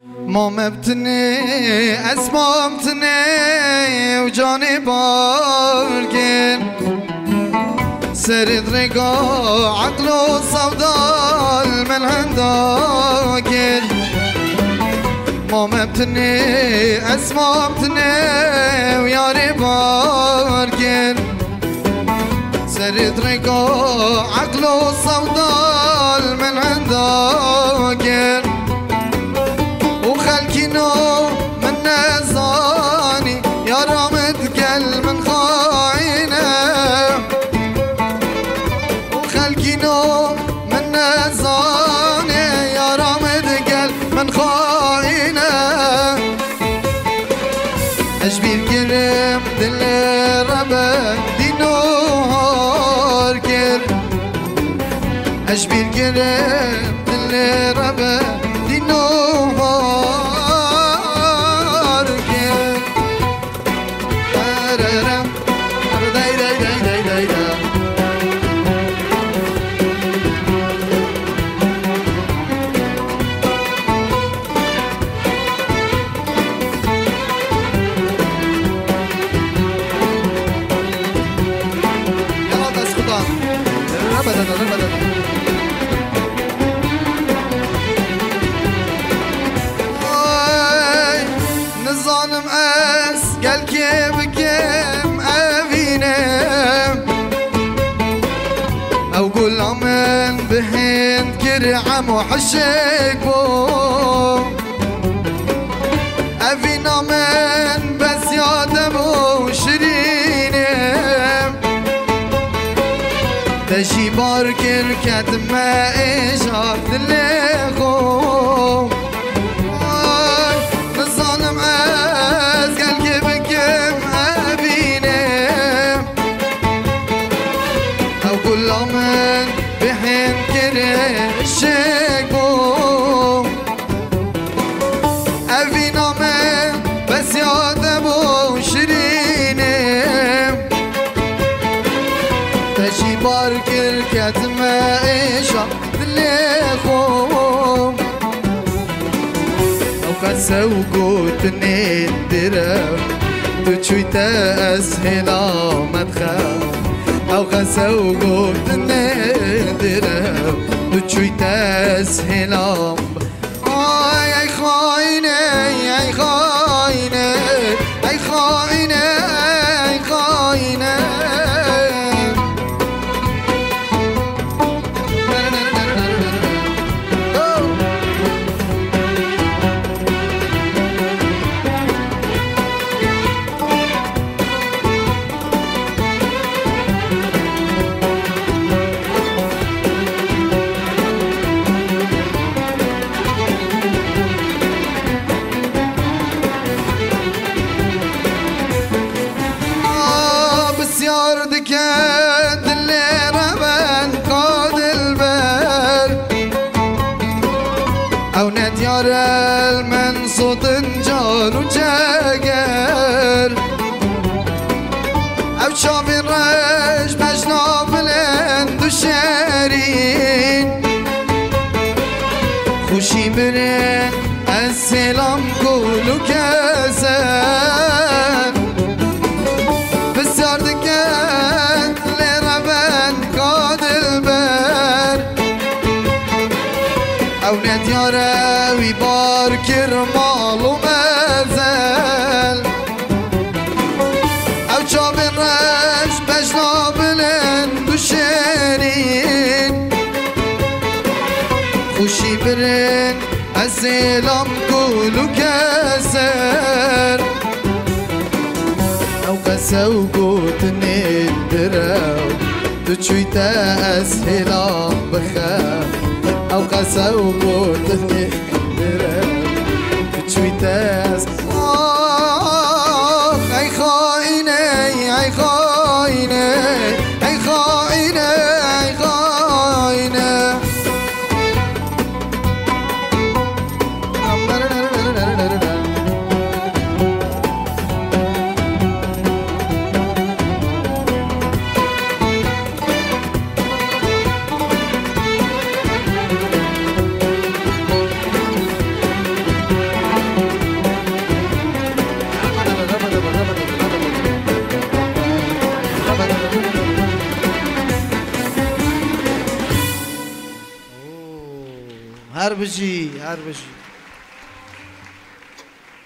مامبتني اسمامتني وجاني باركن سرد رقا عقل وصودال من هنداكن مامبتني اسمامتني وياري باركن سرد رقا عقل وصودال من هنداكن وخلكينو من نزاني يا رامد قل من خاينه وخلكينو من نزاني يا رامد قل من خاينه اشبيل كرم دل ربك دينو هاركر اشبيل كرم دل ربك دينو نظالم اس قال كيف كيم أبينا أو قول عمن بهند كرعم وحشك بو أبينا من بس يادم وشرينه تجي باركر كتما إيجار دليخو نظالم أز قال كيف كيم أبينا أو كل من بحين كرشك بو أبينا من بس يادم وشرينه تجي باركر كتما إيجار دليخو سوقوت ندرب تشويتا أسهلا مدخل أو خسوقوت ندرب تشويتا أسهلا أي خاينة أي خاينة أي خاينة أي خاينة كاد اللي ربان قاد البر او نديار المن صوت جار وجاقر او شاف الرج مجنا بلند وشارين خوشي برين السلام كولو كاسر بسيار دكان لربان قاد البر او نديارة ويباركر مال ومازال او جاب الرش بجنا بلند وشارين خوشي برين السلام كولو كاسر أو كسوقوت ندرو تشويتا أسهلا بخاف أو كسوقوت ندرو تشويتا أي خاينة أي خاينة أي خاينة أي خاينة هر بجی